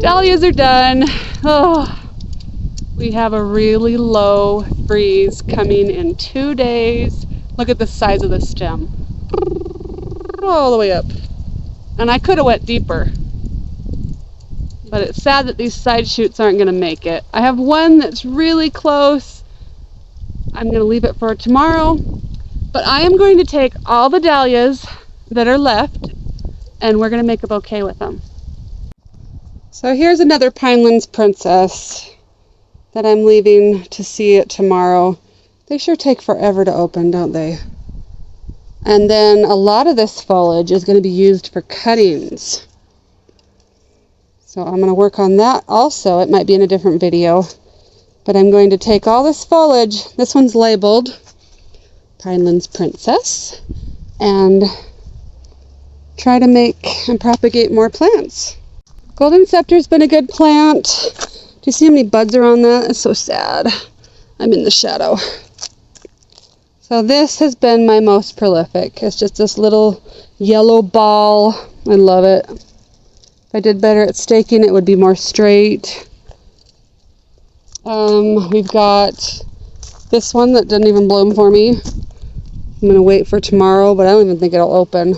Dahlias are done. Oh, we have a really low freeze coming in 2 days. Look at the size of the stem. All the way up. And I could have went deeper. But it's sad that these side shoots aren't going to make it. I have one that's really close. I'm going to leave it for tomorrow. But I am going to take all the dahlias that are left and we're going to make a bouquet with them. So here's another Pinelands Princess that I'm leaving to see it tomorrow. They sure take forever to open, don't they? And then a lot of this foliage is going to be used for cuttings. So I'm going to work on that also. It might be in a different video. But I'm going to take all this foliage. This one's labeled Pinelands Princess. And try to make and propagate more plants. Golden Scepter's been a good plant. Do you see how many buds are on that? It's so sad. I'm in the shadow. So this has been my most prolific. It's just this little yellow ball. I love it. If I did better at staking, it would be more straight. We've got this one that didn't even bloom for me. I'm going to wait for tomorrow, but I don't even think it'll open.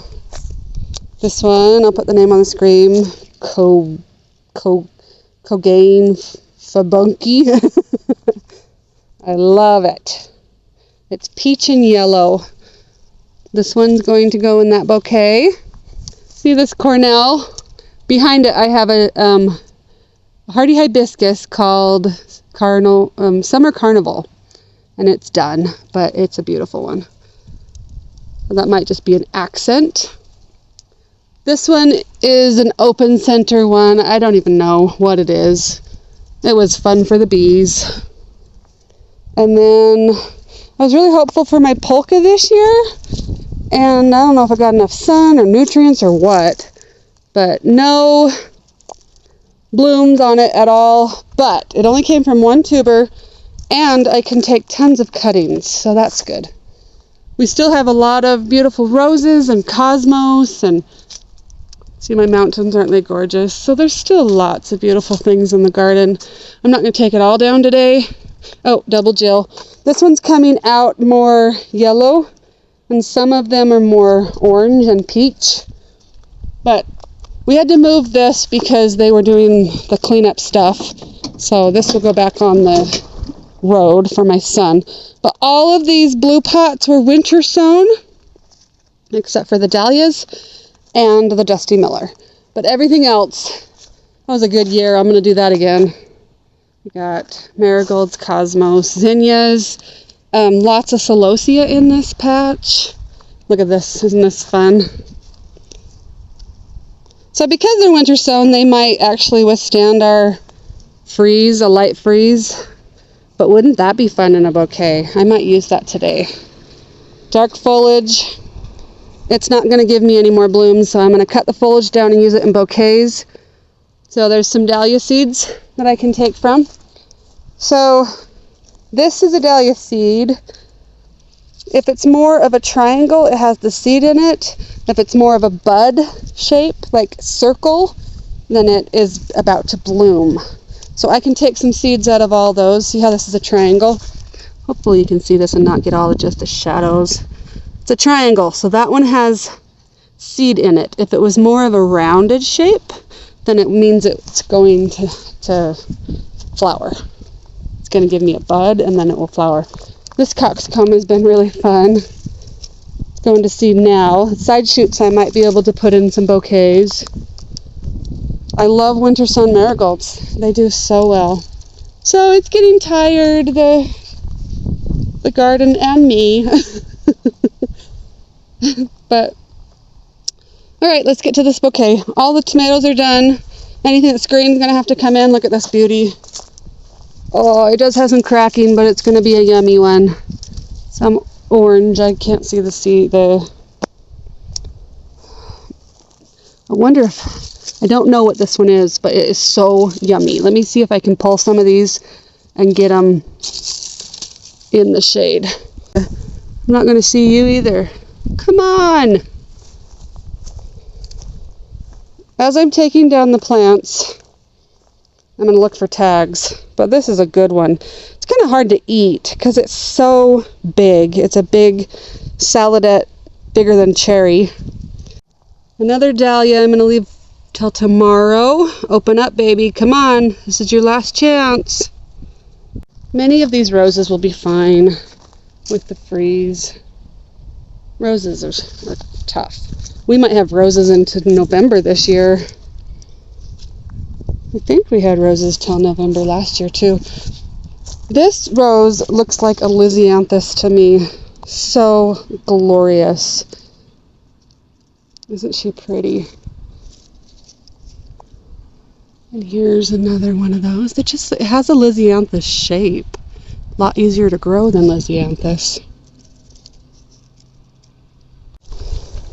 This one, I'll put the name on the screen. Cogain Fabunky. I love it. It's peach and yellow. This one's going to go in that bouquet. See this cornel? Behind it I have a hardy hibiscus called Summer Carnival. And it's done, but it's a beautiful one. So that might just be an accent. This one is an open center one. I don't even know what it is. It was fun for the bees. And then I was really hopeful for my polka this year. And I don't know if I got enough sun or nutrients or what. But no blooms on it at all. But it only came from one tuber. And I can take tons of cuttings. So that's good. We still have a lot of beautiful roses and cosmos and see my mountains, aren't they gorgeous? So there's still lots of beautiful things in the garden. I'm not going to take it all down today. Oh, double Jill. This one's coming out more yellow, and some of them are more orange and peach. But we had to move this because they were doing the cleanup stuff. So this will go back on the road for my son. But all of these blue pots were winter sown, except for the dahlias and the Dusty Miller. But everything else, that was a good year. I'm going to do that again. We got marigolds, cosmos, zinnias, lots of celosia in this patch. Look at this. Isn't this fun? So because they're winter sown, they might actually withstand our freeze, a light freeze. But wouldn't that be fun in a bouquet? I might use that today. Dark foliage. It's not going to give me any more blooms, so I'm going to cut the foliage down and use it in bouquets. So there's some dahlia seeds that I can take from. So this is a dahlia seed. If it's more of a triangle, it has the seed in it. If it's more of a bud shape, like circle, then it is about to bloom. So I can take some seeds out of all those. See how this is a triangle? Hopefully you can see this and not get all of just the shadows. It's a triangle, so that one has seed in it. If it was more of a rounded shape, then it means it's going to flower. It's going to give me a bud, and then it will flower. This coxcomb has been really fun. It's going to seed now. Side shoots I might be able to put in some bouquets. I love winter sun marigolds. They do so well. So it's getting tired, the garden and me. But all right, let's get to this bouquet. All the tomatoes are done. Anything that's green is going to have to come in. Look at this beauty. Oh, it does have some cracking, but it's going to be a yummy one. Some orange. I can't see the seed. I wonder if, I don't know what this one is, but it is so yummy. Let me see if I can pull some of these and get them in the shade. I'm not going to see you either. Come on! As I'm taking down the plants, I'm going to look for tags, but this is a good one. It's kind of hard to eat because it's so big. It's a big saladette, bigger than cherry. Another dahlia I'm going to leave till tomorrow. Open up, baby. Come on. This is your last chance. Many of these roses will be fine with the freeze. Roses are tough. We might have roses into November this year. I think we had roses till November last year too. This rose looks like a lisianthus to me. So glorious. Isn't she pretty? And here's another one of those. It has a lisianthus shape. A lot easier to grow than lisianthus.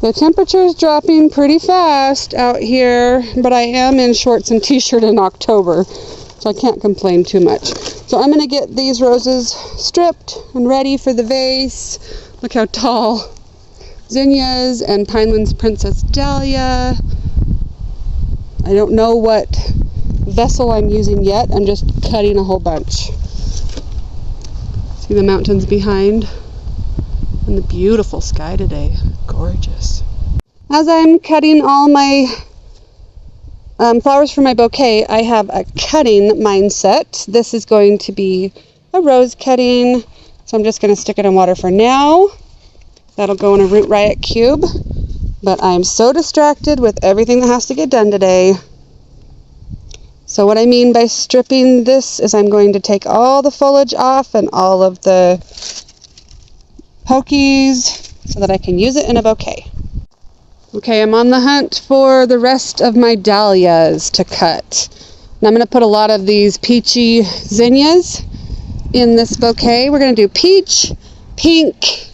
The temperature is dropping pretty fast out here, but I am in shorts and t-shirt in October, so I can't complain too much. So I'm going to get these roses stripped and ready for the vase. Look how tall. Zinnias and Pineland's Princess Dahlia. I don't know what vessel I'm using yet. I'm just cutting a whole bunch. See the mountains behind? And the beautiful sky today. Gorgeous. As I'm cutting all my flowers for my bouquet, I have a cutting mindset. This is going to be a rose cutting, so I'm just going to stick it in water for now. That'll go in a Root Riot cube, but I'm so distracted with everything that has to get done today. So what I mean by stripping this is I'm going to take all the foliage off and all of the pokies so that I can use it in a bouquet. Okay, I'm on the hunt for the rest of my dahlias to cut. And I'm going to put a lot of these peachy zinnias in this bouquet. We're going to do peach, pink,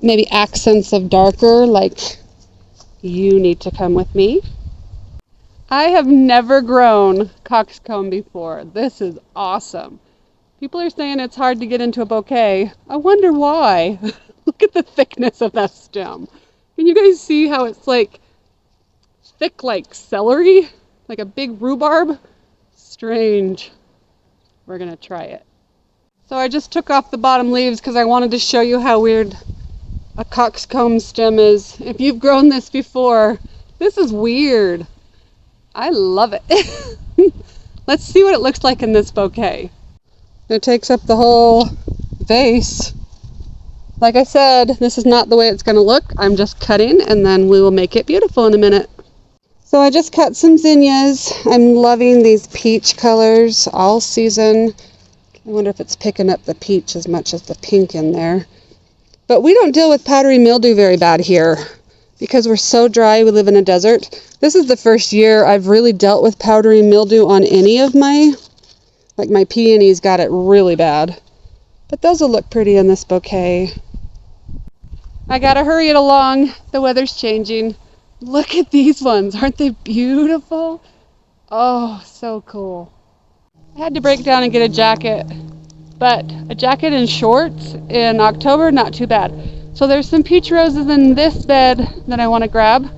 maybe accents of darker, like you need to come with me. I have never grown coxcomb before. This is awesome. People are saying it's hard to get into a bouquet. I wonder why. Look at the thickness of that stem. Can you guys see how it's like thick like celery? Like a big rhubarb? Strange. We're gonna try it. So I just took off the bottom leaves because I wanted to show you how weird a coxcomb stem is. If you've grown this before, this is weird. I love it. Let's see what it looks like in this bouquet. It takes up the whole vase. Like I said, this is not the way it's going to look. I'm just cutting and then we will make it beautiful in a minute. So I just cut some zinnias. I'm loving these peach colors all season. I wonder if it's picking up the peach as much as the pink in there. But we don't deal with powdery mildew very bad here because we're so dry. We live in a desert. This is the first year I've really dealt with powdery mildew on any of my, like my peonies got it really bad. But those will look pretty in this bouquet. I gotta hurry it along. The weather's changing. Look at these ones. Aren't they beautiful? Oh, so cool. I had to break down and get a jacket, but a jacket and shorts in October, not too bad. So there's some peach roses in this bed that I want to grab.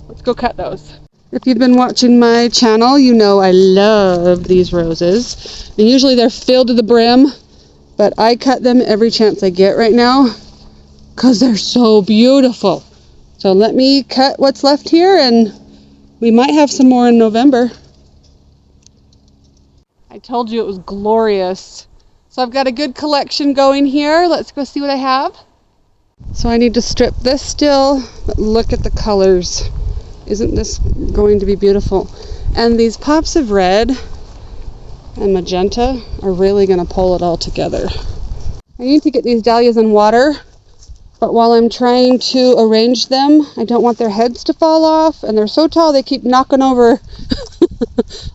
Let's go cut those. If you've been watching my channel, you know I love these roses. And usually they're filled to the brim, but I cut them every chance I get right now because they're so beautiful. So let me cut what's left here and we might have some more in November. I told you it was glorious. So I've got a good collection going here. Let's go see what I have. So I need to strip this still, but look at the colors. Isn't this going to be beautiful? And these pops of red and magenta are really going to pull it all together. I need to get these dahlias in water, but while I'm trying to arrange them, I don't want their heads to fall off, and they're so tall they keep knocking over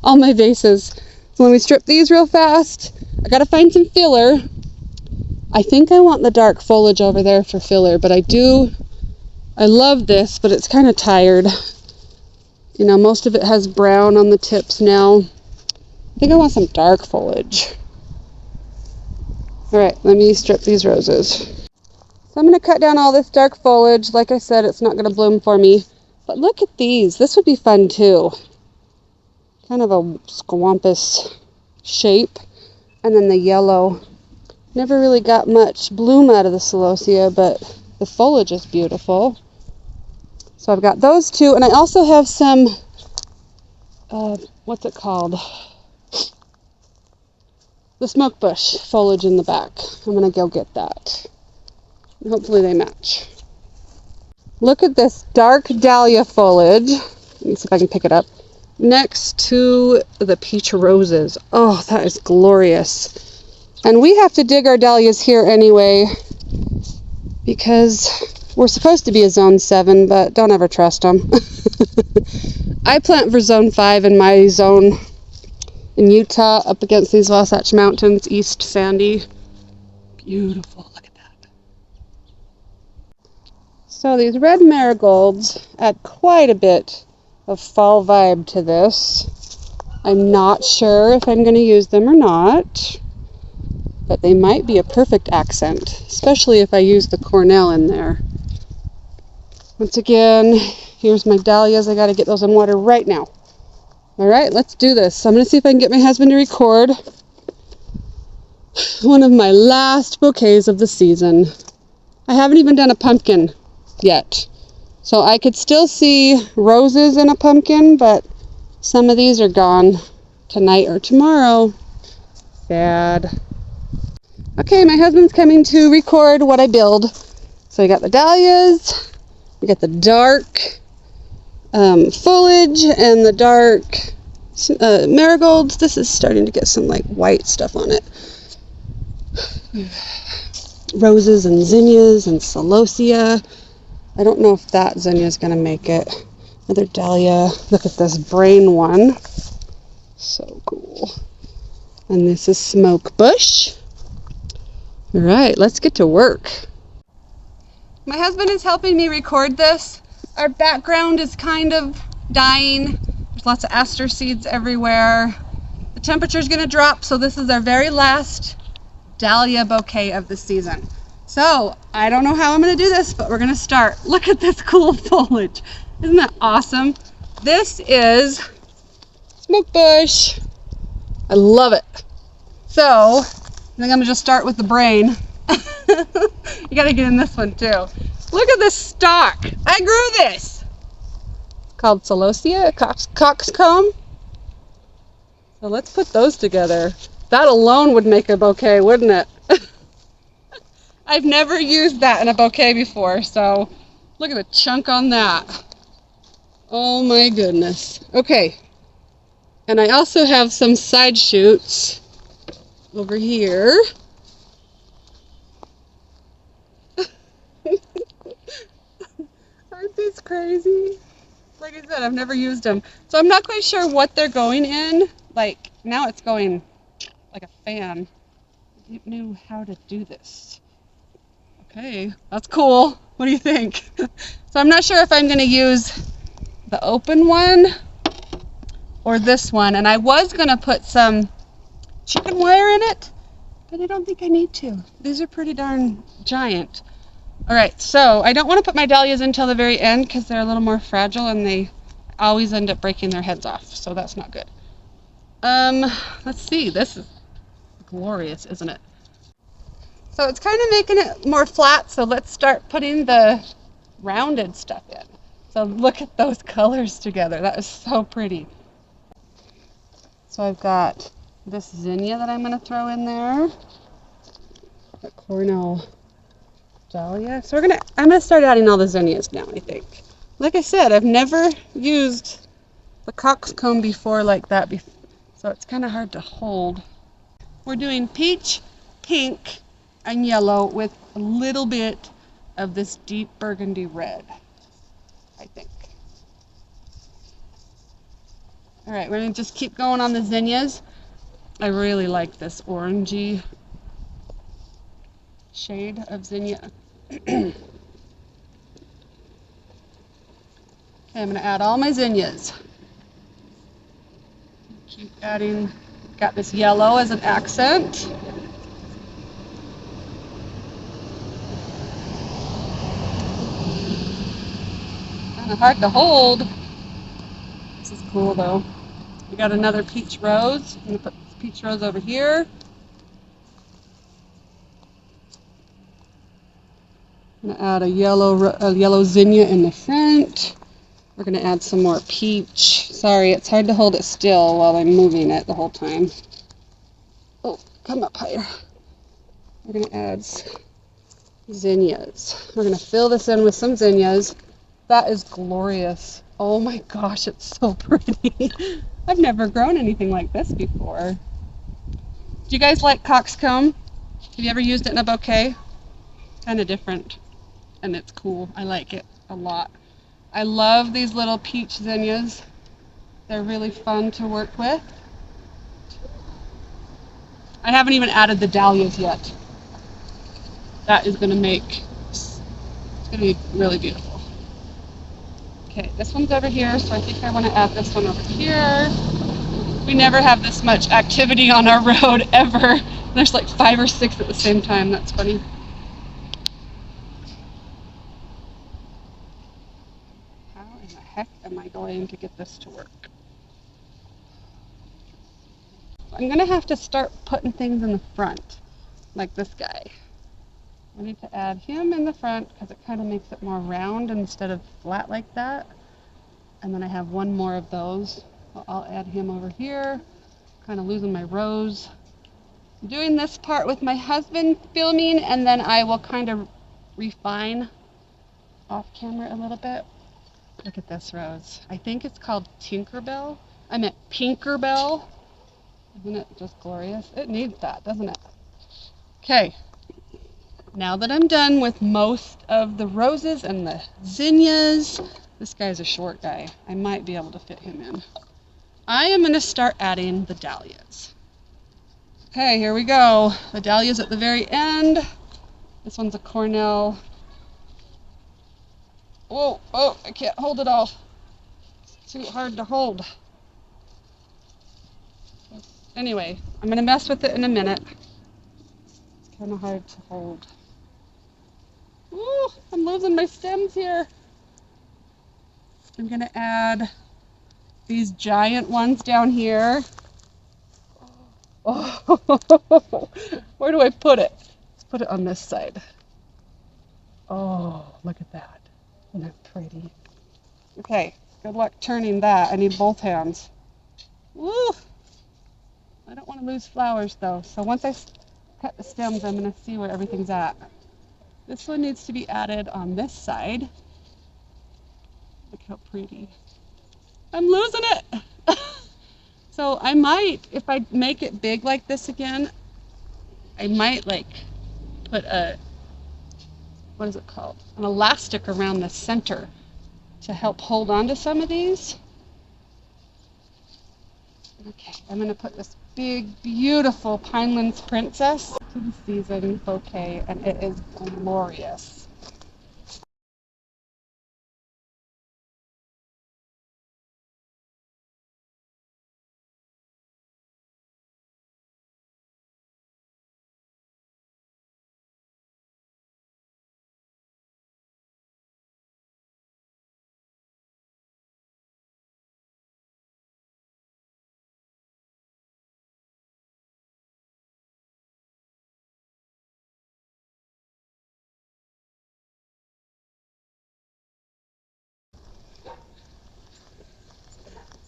all my vases. So when we strip these real fast, I gotta find some filler. I think I want the dark foliage over there for filler, but I love this, but it's kind of tired. You know, most of it has brown on the tips now. I think I want some dark foliage. Alright, let me strip these roses. So I'm going to cut down all this dark foliage. Like I said, it's not going to bloom for me. But look at these. This would be fun too. kind of a squampus shape. And then the yellow. Never really got much bloom out of the celosia, but the foliage is beautiful. So I've got those two, and I also have some, what's it called? The smoke bush foliage in the back. I'm going to go get that. Hopefully they match. Look at this dark dahlia foliage. Let me see if I can pick it up. Next to the peach roses. Oh, that is glorious. And we have to dig our dahlias here anyway because we're supposed to be a zone 7, but don't ever trust them. I plant for zone 5 in my zone in Utah up against these Wasatch Mountains, East Sandy. Beautiful. Look at that. So these red marigolds add quite a bit of fall vibe to this. I'm not sure if I'm going to use them or not, but they might be a perfect accent, especially if I use the cornel in there. Once again, here's my dahlias. I got to get those in water right now. All right, let's do this. I'm going to see if I can get my husband to record one of my last bouquets of the season. I haven't even done a pumpkin yet. So I could still see roses in a pumpkin, but some of these are gone tonight or tomorrow. Sad. Okay, my husband's coming to record what I build. So we got the dahlias, we got the dark foliage, and the dark marigolds. This is starting to get some like white stuff on it. Roses and zinnias and celosia. I don't know if that zinnia is going to make it. Another dahlia. Look at this brain one. So cool. And this is smoke bush. All right, let's get to work. My husband is helping me record this. Our background is kind of dying. There's lots of aster seeds everywhere. The temperature is going to drop, so this is our very last dahlia bouquet of the season. So, I don't know how I'm going to do this, but we're going to start. Look at this cool foliage. Isn't that awesome? This is smoke bush. I love it. So, I think I'm going to just start with the brain. You got to get in this one too. Look at this stalk. I grew this. It's called celosia, coxcomb. So let's put those together. That alone would make a bouquet, wouldn't it? I've never used that in a bouquet before, so look at the chunk on that. Oh my goodness. Okay. And I also have some side shoots over here. Aren't these crazy? Like I said, I've never used them. So I'm not quite sure what they're going in. Like, now it's going like a fan. I knew how to do this. Okay, that's cool. What do you think? So I'm not sure if I'm going to use the open one or this one. And I was going to put some chicken wire in it, but I don't think I need to. These are pretty darn giant. All right, so I don't want to put my dahlias until the very end because they're a little more fragile and they always end up breaking their heads off. So that's not good. Let's see. This is glorious, isn't it? So it's kind of making it more flat, so let's start putting the rounded stuff in. So look at those colors together. That is so pretty. So I've got this zinnia that I'm going to throw in there. That cornel dahlia. So I'm going to start adding all the zinnias now, I think. Like I said, I've never used the coxcomb before like that, so it's kind of hard to hold. We're doing peach, pink, and yellow with a little bit of this deep burgundy red, I think. All right, we're going to just keep going on the zinnias. I really like this orangey shade of zinnia. Okay, I'm going to add all my zinnias. Keep adding, got this yellow as an accent. Kind of hard to hold. This is cool though. We got another peach rose. I'm gonna put this peach rose over here. I'm gonna add a yellow zinnia in the front. We're gonna add some more peach. Sorry, it's hard to hold it still while I'm moving it the whole time. Oh, come up higher. We're gonna add zinnias. We're gonna fill this in with some zinnias. That is glorious. Oh my gosh, it's so pretty. I've never grown anything like this before. Do you guys like coxcomb? Have you ever used it in a bouquet? Kind of different, and it's cool. I like it a lot. I love these little peach zinnias. They're really fun to work with. I haven't even added the dahlias yet. That is going to make, it's going to be really beautiful. Okay, this one's over here, so I think I want to add this one over here. We never have this much activity on our road ever. There's like 5 or 6 at the same time. That's funny. How in the heck am I going to get this to work? I'm going to have to start putting things in the front, like this guy. I need to add him in the front because it kind of makes it more round instead of flat like that. And then I have one more of those. I'll add him over here. Kind of losing my rose. I'm doing this part with my husband filming, and then I will kind of refine off camera a little bit. Look at this rose. I think it's called Tinkerbell. I meant Pinkerbell. Isn't it just glorious? It needs that, doesn't it? Okay. Now that I'm done with most of the roses and the zinnias, this guy's a short guy. I might be able to fit him in. I am going to start adding the dahlias. Okay, here we go. The dahlias at the very end. This one's a Cornell. Whoa, oh, I can't hold it all. It's too hard to hold. Anyway, I'm going to mess with it in a minute. It's kind of hard to hold. Ooh, I'm losing my stems here. I'm going to add these giant ones down here. Oh, where do I put it? Let's put it on this side. Oh, look at that. Isn't that pretty? Okay, good luck turning that. I need both hands. Woo! I don't want to lose flowers though. So once I cut the stems, I'm going to see where everything's at. This one needs to be added on this side. Look how pretty. I'm losing it. So I might, if I make it big like this again, I might like put a, what is it called? An elastic around the center to help hold on to some of these. Okay, I'm going to put this big, beautiful Pinelands Princess to the season bouquet, and it is glorious.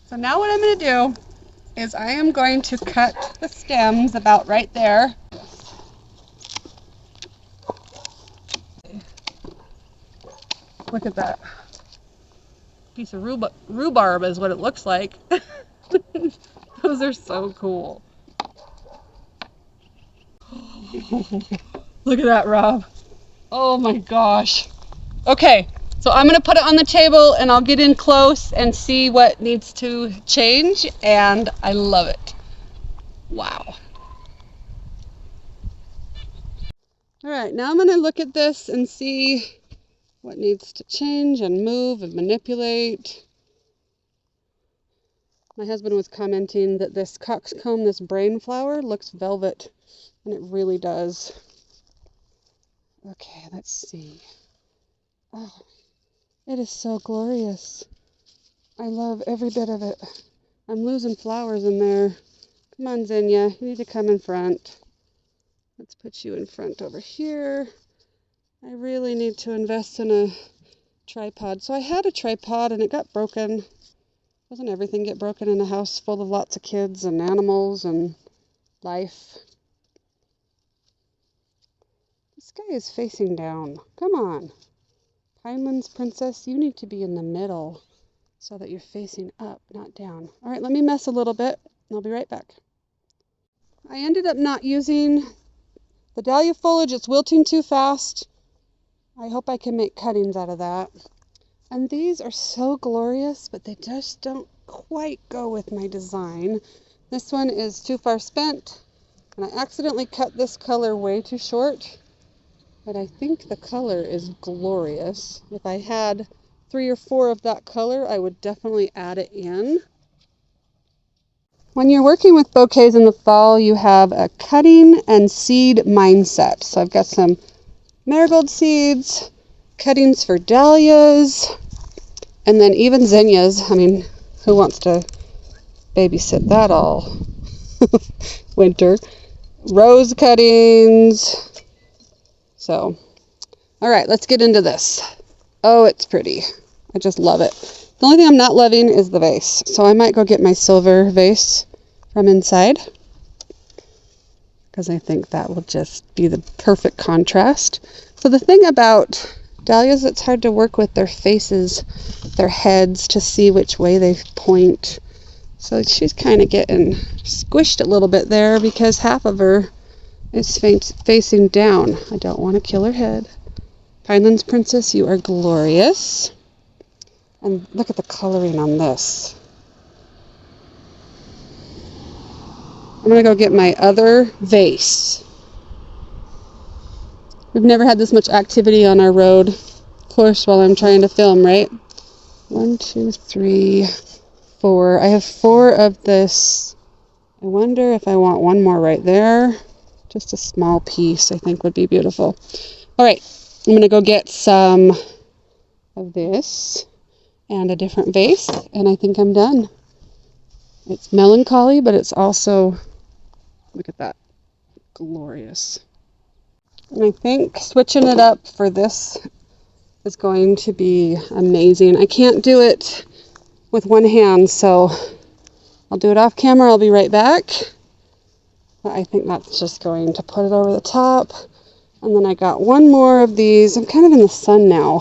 So now what I'm going to do is I am going to cut the stems about right there. Look at that. Piece of rhubarb is what it looks like. Those are so cool. Look at that, Rob. Oh my gosh. Okay, so I'm going to put it on the table and I'll get in close and see what needs to change, and I love it. Wow. All right, now I'm going to look at this and see what needs to change and move and manipulate. My husband was commenting that this coxcomb, this brain flower, looks velvet, and it really does. Okay, let's see. Oh, it is so glorious. I love every bit of it. I'm losing flowers in there. Come on, Zinnia, you need to come in front. Let's put you in front over here. I really need to invest in a tripod. So I had a tripod and it got broken. Doesn't everything get broken in a house full of lots of kids and animals and life? This guy is facing down. Come on. Pinelands Princess, you need to be in the middle so that you're facing up, not down. All right, let me mess a little bit and I'll be right back. I ended up not using the dahlia foliage. It's wilting too fast. I hope I can make cuttings out of that. And these are so glorious, but they just don't quite go with my design. This one is too far spent, and I accidentally cut this color way too short, but I think the color is glorious. If I had 3 or 4 of that color, I would definitely add it in. When you're working with bouquets in the fall, you have a cutting and seed mindset. So I've got some marigold seeds, cuttings for dahlias, and then even zinnias. I mean, who wants to babysit that all winter? Rose cuttings. So, all right, let's get into this. Oh, it's pretty. I just love it. The only thing I'm not loving is the vase. So I might go get my silver vase from inside, because I think that will just be the perfect contrast. So the thing about dahlias, it's hard to work with their faces, their heads, to see which way they point. So she's kind of getting squished a little bit there because half of her is facing down. I don't want to kill her head. Pinelands Princess, you are glorious. And look at the coloring on this. I'm going to go get my other vase. We've never had this much activity on our road. Of course, while I'm trying to film, right? 1, 2, 3, 4. I have 4 of this. I wonder if I want one more right there. Just a small piece, I think, would be beautiful. All right, I'm going to go get some of this and a different vase, and I think I'm done. It's melancholy, but it's also, look at that, glorious. And I think switching it up for this is going to be amazing. I can't do it with one hand, so I'll do it off camera. I'll be right back. But I think that's just going to put it over the top. And then I got one more of these. I'm kind of in the sun now.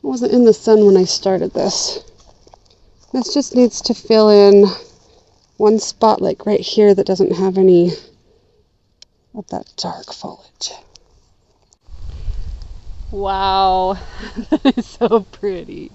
I wasn't in the sun when I started this. This just needs to fill in one spot, like right here, that doesn't have any of that dark foliage. Wow, that is so pretty.